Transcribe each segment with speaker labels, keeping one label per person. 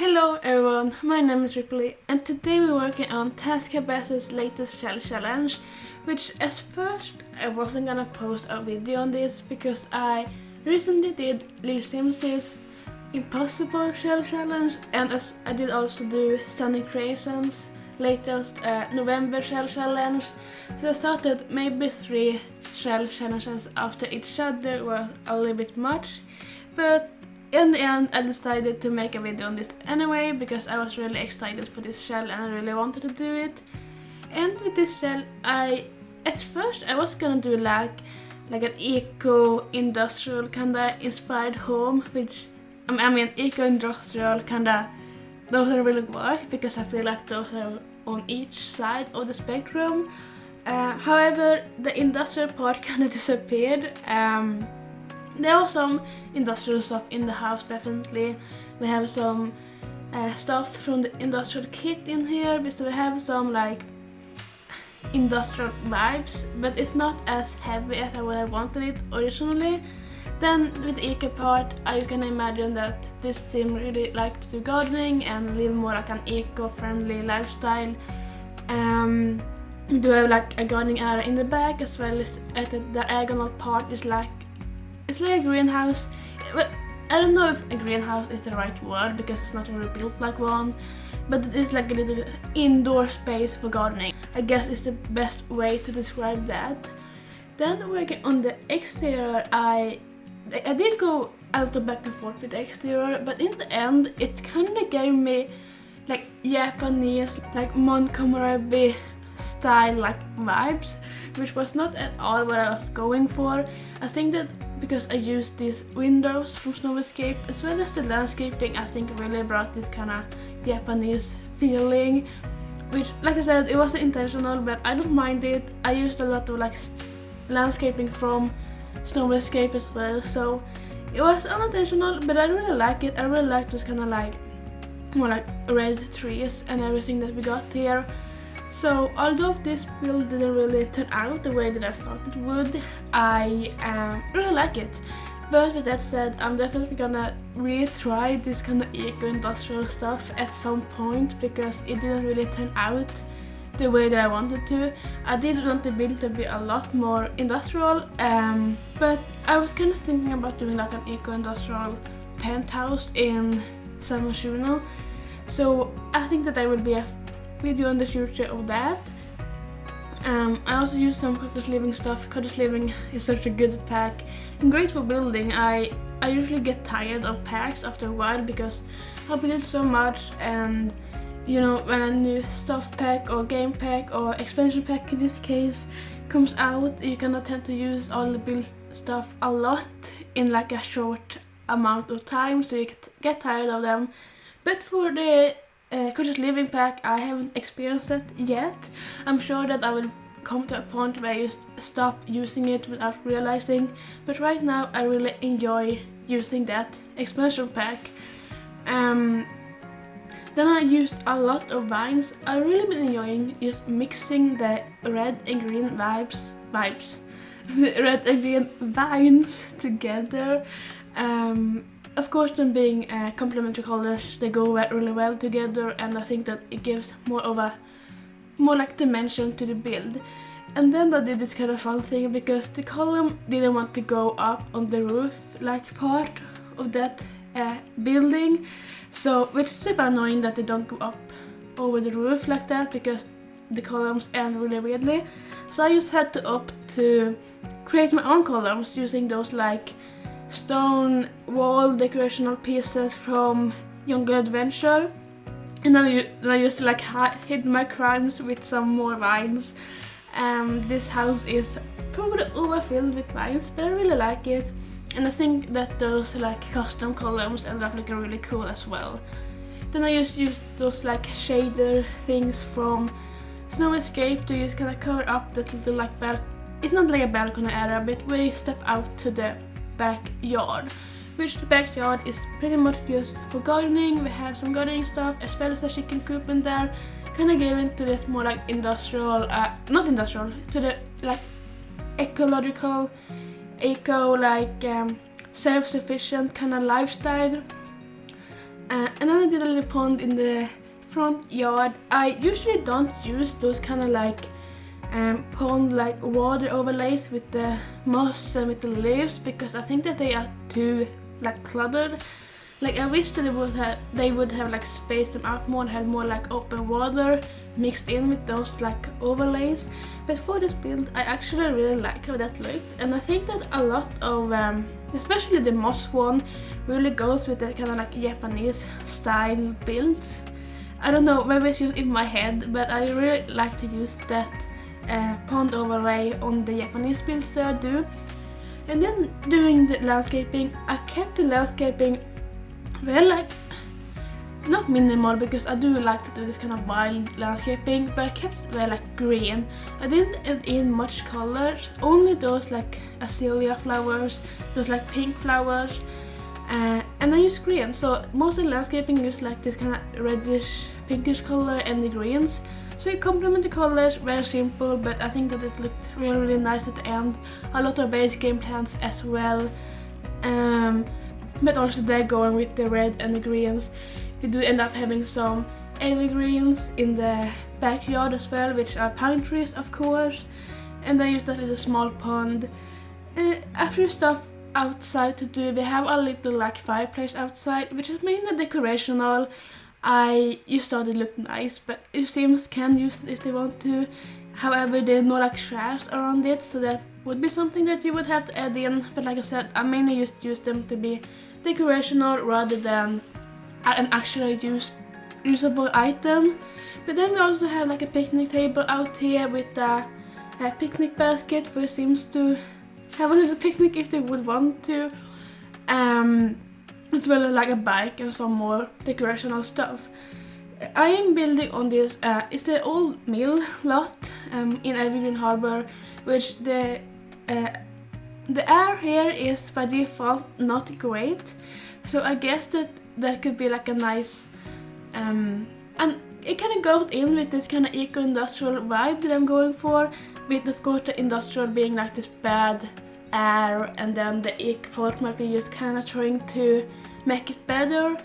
Speaker 1: Hello everyone, my name is Ripley and today we're working on Tazkabaz's latest shell challenge, which at first I wasn't gonna post a video on this because I recently did Lil Sims's Impossible shell challenge, and as I did also do Stunning Creations latest November shell challenge, so I thought that maybe 3 shell challenges after each other was a little bit much, but in the end I decided to make a video on this anyway because I was really excited for this shell and I really wanted to do it. And with this shell, at first I was gonna do like an eco-industrial kinda inspired home, which I mean eco-industrial kinda doesn't really work because I feel like those are on each side of the spectrum. However, the industrial part kinda disappeared. There was some industrial stuff in the house, definitely. We have some stuff from the industrial kit in here, so we have some like industrial vibes, but it's not as heavy as I would have wanted it originally. Then with the eco part, I can imagine that this team really like to do gardening and live more like an eco-friendly lifestyle. We do have like a gardening area in the back, as well as at the diagonal part is like it's like a greenhouse, but I don't know if a greenhouse is the right word because it's not really built like one, but it is like a little indoor space for gardening. I guess it's the best way to describe that. Then working on the exterior, I did go a little back and forth with the exterior, but in the end it kinda gave me like Japanese, like Montgomery style like vibes, which was not at all what I was going for. I think that because I used these windows from Snow Escape as well as the landscaping, I think really brought this kind of Japanese feeling, which, like I said, it wasn't intentional, but I don't mind it. I used a lot of like landscaping from Snow Escape as well, so it was unintentional, but I really like it. I really like this kind of like more like red trees and everything that we got here. So although this build didn't really turn out the way that I thought it would, I really like it. But with that said, I'm definitely gonna retry this kind of eco-industrial stuff at some point because it didn't really turn out the way that I wanted to. I did want the build to be a lot more industrial, but I was kind of thinking about doing like an eco-industrial penthouse in San Myshuno. So I think that there will be a video in the future of that. I also used some Cottage Living stuff. Cottage Living is such a good pack and great for building. I usually get tired of packs after a while because I build it so much, and you know, when a new stuff pack or game pack or expansion pack in this case comes out, you cannot tend to use all the build stuff a lot in like a short amount of time, so you get tired of them. But for the Cottage Living pack, I haven't experienced it yet. I'm sure that I will come to a point where I just stop using it without realizing, but right now I really enjoy using that expansion pack. Then I used a lot of vines. I've really been enjoying just mixing the red and green vibes, the red and green vines together. Of course, them being complementary colors, they go really well together, and I think that it gives more like dimension to the build. And then I did this kind of fun thing because the column didn't want to go up on the roof like part of that building, so which is super annoying that they don't go up over the roof like that because the columns end really weirdly. So I just had to opt to create my own columns using those like stone wall decorational pieces from Younger Adventure, and then I used to like hide my crimes with some more vines. This house is probably overfilled with vines, but I really like it, and I think that those like custom columns ended up looking really cool as well. Then I just used those like shader things from Snow Escape to just kind of cover up that little like it's not like a balcony area, but we step out to the backyard, which the backyard is pretty much just for gardening. We have some gardening stuff as well as a chicken coop in there, kind of giving to this more like industrial, not industrial, to the like ecological, self-sufficient kind of lifestyle. And then I did a little pond in the front yard. I usually don't use those kind of like pond like water overlays with the moss and with the leaves, because I think that they are too like cluttered. Like I wish that they would have like spaced them out more and had more like open water mixed in with those like overlays. But for this build I actually really like how that looked, and I think that a lot of especially the moss one really goes with that kind of like Japanese style builds. I don't know, maybe it's just in my head, but I really like to use that pond overlay on the Japanese builds that I do. And then doing the landscaping, I kept the landscaping very like, not minimal, because I do like to do this kind of wild landscaping, but I kept it very like green. I didn't add in much colors, only those like azalea flowers, those like pink flowers, and I used green. So most of the landscaping used like this kind of reddish pinkish color and the greens. So you complement the colors, very simple, but I think that it looked really, really nice at the end. A lot of base game plants as well, but also they're going with the red and the greens. We do end up having some evergreens in the backyard as well, which are pine trees of course, and I used that little small pond. After stuff outside to do, we have a little like fireplace outside, which is mainly decorational. I just thought it looked nice, but it seems can use it if they want to. However, there's no like shrubs around it, so that would be something that you would have to add in. But like I said, I mainly just use them to be decorational rather than an actually usable item. But then we also have like a picnic table out here with a picnic basket for Sims to have a little picnic if they would want to. As well as like a bike and some more decorational stuff. I am building on this, it's the old mill lot in Evergreen Harbor, which the air here is by default not great. So I guess that could be like a nice, and it kind of goes in with this kind of eco-industrial vibe that I'm going for, with of course the industrial being like this bad air, and then the eco part might be just kind of trying to make it better.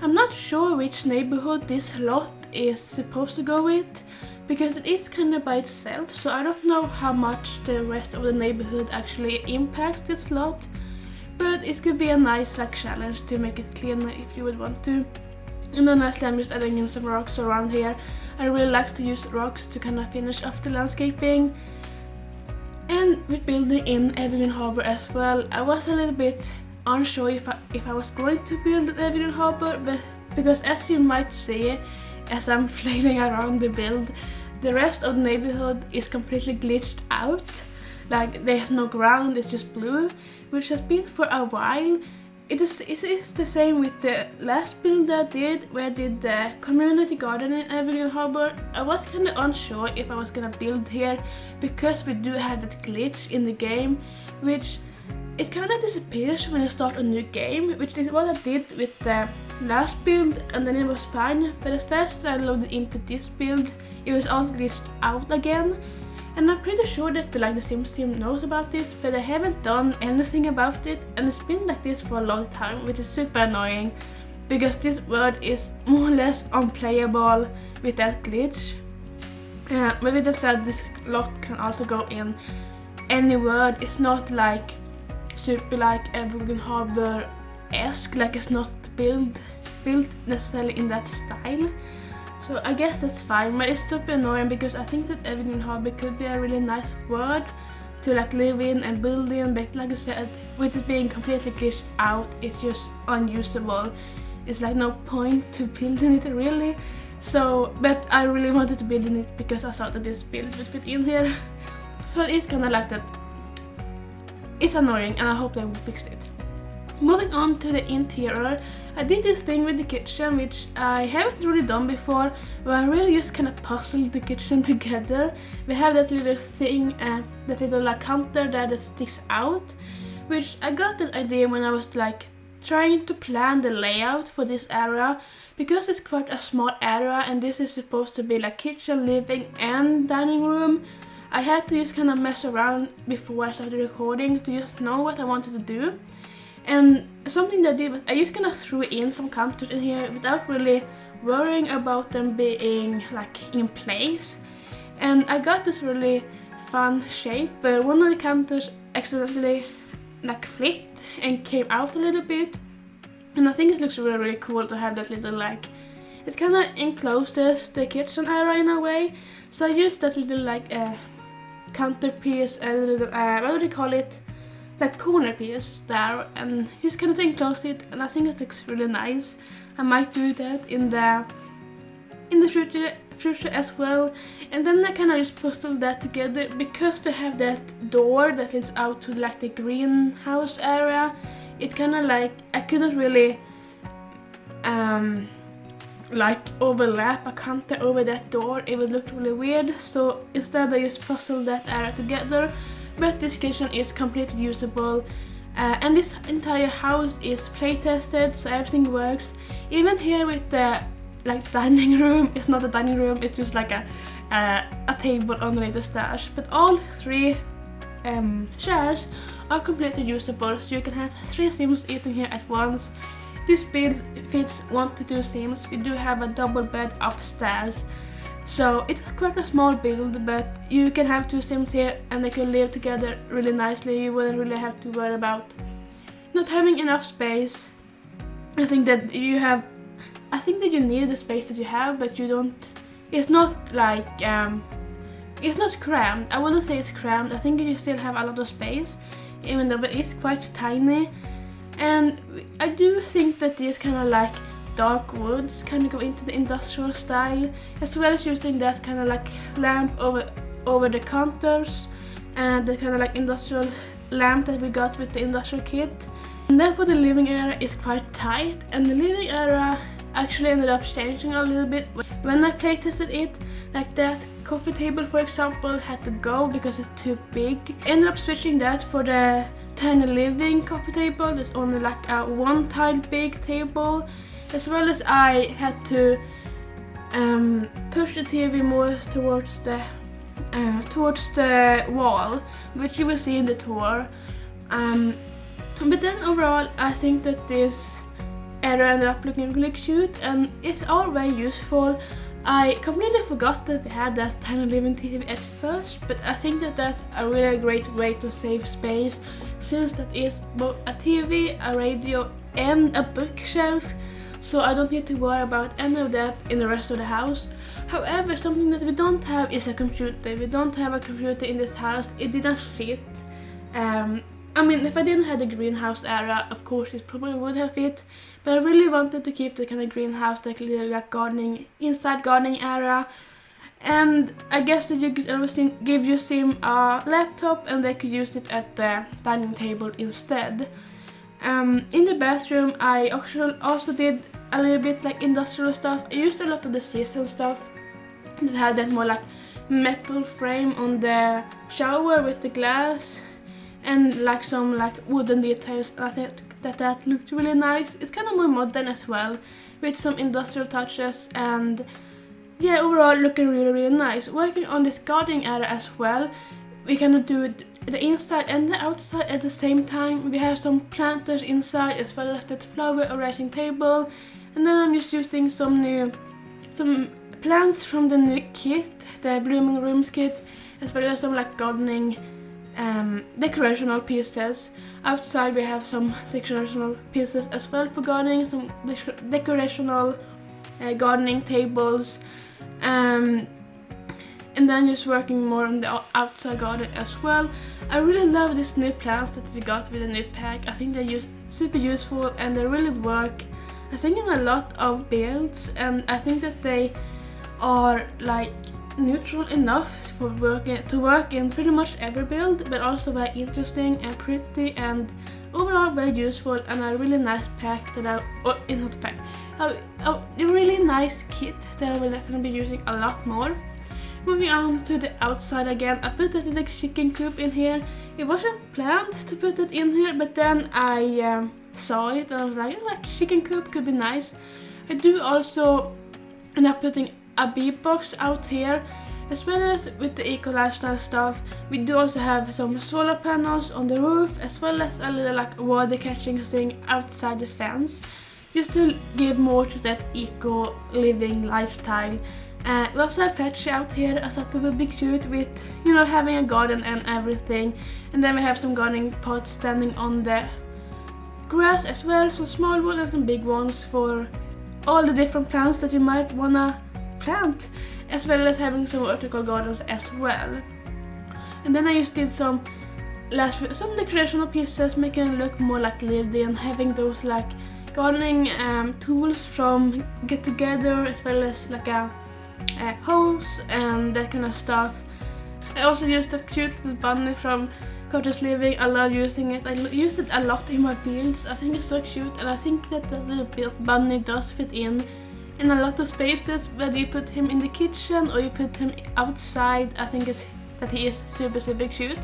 Speaker 1: I'm not sure which neighborhood this lot is supposed to go with, because it is kind of by itself, so I don't know how much the rest of the neighborhood actually impacts this lot. But it could be a nice like challenge to make it cleaner if you would want to. And then lastly, I'm just adding in some rocks around here. I really like to use rocks to kind of finish off the landscaping. And with building in Evergreen Harbor as well, I was a little bit unsure if I was going to build an Evergreen Harbor, but because as you might see as I'm flailing around the build, the rest of the neighborhood is completely glitched out. Like there's no ground, it's just blue, which has been for a while. It is the same with the last build I did, where I did the community garden in Evergreen Harbor. I was kind of unsure if I was gonna build here, because we do have that glitch in the game, which it kind of disappears when you start a new game, which is what I did with the last build, and then it was fine. But at first I loaded into this build, it was all glitched out again. And I'm pretty sure that the Sims team knows about this, but they haven't done anything about it, and it's been like this for a long time, which is super annoying, because this world is more or less unplayable with that glitch. Maybe they said this lot can also go in any world. It's not like super like Evergreen Harbor-esque, like it's not built necessarily in that style. So I guess that's fine, but it's super annoying because I think that Evergreen Harbor could be a really nice world to like live in and build in, but like I said, with it being completely glitched out, it's just unusable. It's like no point to building it really. So, but I really wanted to build in it because I thought that this build would fit in here. So it's kind of like that. It's annoying, and I hope they will fix it. Moving on to the interior, I did this thing with the kitchen which I haven't really done before, where I really just kind of puzzled the kitchen together. We have that little thing, that little like counter there that sticks out, which I got that idea when I was like trying to plan the layout for this area, because it's quite a small area and this is supposed to be like kitchen, living and dining room. I had to just kind of mess around before I started recording to just know what I wanted to do. And something that I did was I just kind of threw in some counters in here without really worrying about them being like in place. And I got this really fun shape where one of the counters accidentally like flipped and came out a little bit. And I think it looks really, really cool to have that little like, it kind of encloses the kitchen area in a way. So I used that little like counter piece, a little, what do you call it? Like corner piece there, and just kind of enclosed it, and I think it looks really nice. I might do that in the future as well. And then I kind of just puzzled that together because we have that door that leads out to like the greenhouse area. It kind of like, I couldn't really like overlap a counter over that door. It would look really weird, so instead I just puzzled that area together. But this kitchen is completely usable, and this entire house is play tested, so everything works. Even here with the like dining room, it's not a dining room, it's just like a table underneath the stairs. But all three chairs are completely usable, so you can have 3 Sims eating here at once. This build fits 1 to 2 Sims. We do have a double bed upstairs, so it's quite a small build, but you can have 2 Sims here and they can live together really nicely. You wouldn't really have to worry about not having enough space. I think that you need the space that you have, but you don't, it's not like, it's not crammed. I wouldn't say it's crammed. I think you still have a lot of space, even though it is quite tiny. And I do think that these kind of like dark woods kind of go into the industrial style, as well as using that kind of like lamp over the counters and the kind of like industrial lamp that we got with the industrial kit. And then for the living area is quite tight, and the living area actually ended up changing a little bit when I play tested it. Like that coffee table, for example, had to go because it's too big. Ended up switching that for the tiny living coffee table. There's only like a 1 tile big table, as well as I had to push the TV more towards the wall, which you will see in the tour. But then overall, I think that this area ended up looking really cute, and it's all very useful. I completely forgot that we had that tiny living TV at first, but I think that that's a really great way to save space, since that is both a TV, a radio and a bookshelf, so I don't need to worry about any of that in the rest of the house. However, something that we don't have is a computer. We don't have a computer in this house. It didn't fit. I mean, if I didn't have the greenhouse area, of course it probably would have fit, but I really wanted to keep the kind of greenhouse, like little like gardening, inside gardening area. And I guess that you could always give your Sim a laptop and they could use it at the dining table instead. In the bathroom, I also did a little bit like industrial stuff. I used a lot of the season stuff that had that more like metal frame on the shower with the glass, and like some like wooden details, and I think that looked really nice. It's kind of more modern as well, with some industrial touches, and yeah, overall looking really, really nice. Working on this gardening area as well, we can do the inside and the outside at the same time. We have some planters inside, as well as that flower arranging table, and then I'm just using some plants from the new kit, the Blooming Rooms kit, as well as some like gardening decorational pieces. Outside we have some decorational pieces as well for gardening, some decorational gardening tables, and then just working more on the outside garden as well. I really love these new plants that we got with the new pack. I think they're super useful and they really work, I think, in a lot of builds, and I think that they are like neutral enough for to work in pretty much every build, but also very interesting and pretty and overall very useful, and a really nice pack that a really nice kit that I will definitely be using a lot more. Moving on to the outside again, I put that little chicken coop in here. It wasn't planned to put it in here, but then I saw it and I was like, oh, a chicken coop could be nice. I do also end up putting a bee box out here, As well as with the eco lifestyle stuff, we do also have some solar panels on the roof, as well as a little like water catching thing outside the fence, just to give more to that eco living lifestyle. We also have patch out here. I thought it would be cute with, you know, having a garden and everything. And then we have some gardening pots standing on the grass as well, some small ones and some big ones for all the different plants that you might wanna plant, as well as having some vertical gardens as well. And then I just did some decorational pieces, making it look more like lived in, having those like gardening tools from Get Together, as well as like a hose and that kind of stuff. I also used that cute little bunny from Cottage Living. I love using it. I use it a lot in my builds. I think it's so cute, and I think that the little bunny does fit in a lot of spaces, whether you put him in the kitchen or you put him outside. I think that he is super cute.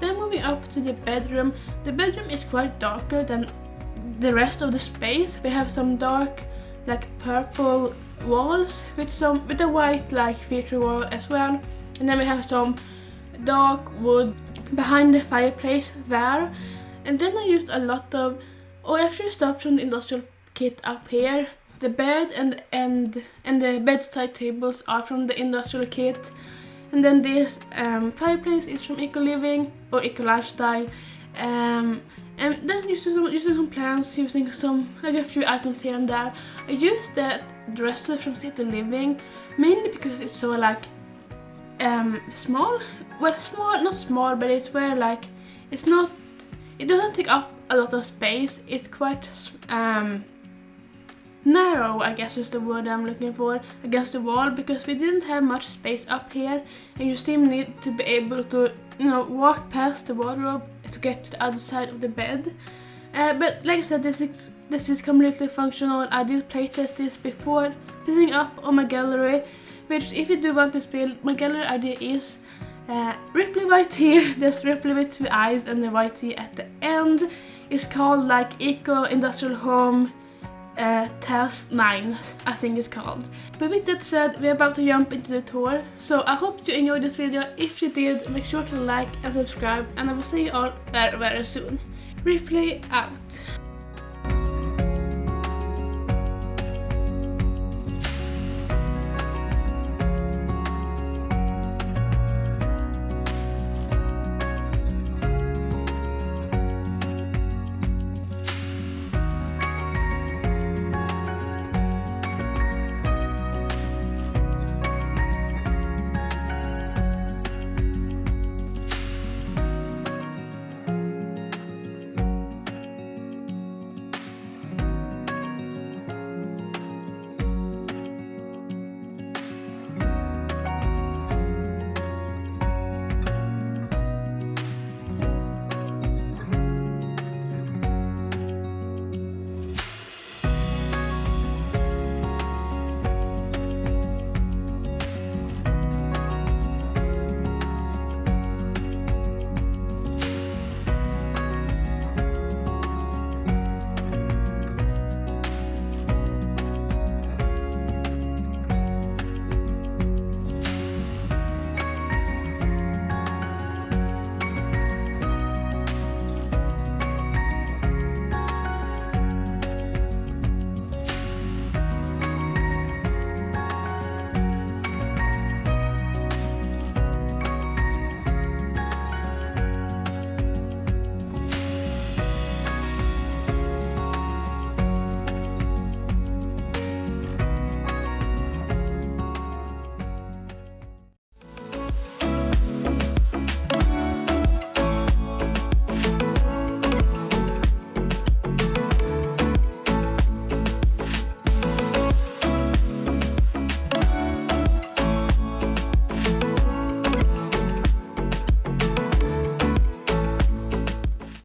Speaker 1: Then moving up to the bedroom. The bedroom is quite darker than the rest of the space. We have some dark like purple walls with a white like feature wall as well, and then we have some dark wood behind the fireplace there. And then I used a lot of extra stuff from the industrial kit up here. The bed and the bedside tables are from the industrial kit, and then this fireplace is from Eco Living or Eco Lifestyle. And then using some plants, using some like a few items here and there. I used that dresser from City Living mainly because it's so like small. Well, not small, but it's where like it doesn't take up a lot of space. It's quite narrow, I guess is the word I'm looking for, against the wall, because we didn't have much space up here, and you still need to be able to, you know, walk past the wardrobe to get to the other side of the bed. But like I said, this is completely functional. I did playtest this before putting up on my gallery, which if you do want this build, my gallery idea is RiipleyYT. There's Ripley with 2 eyes and the YT at the end. It's called like Eco Industrial Home Task 9, I think it's called. But with that said, we're about to jump into the tour, so I hope you enjoyed this video. If you did, make sure to like and subscribe, and I will see you all very soon. Riipley out.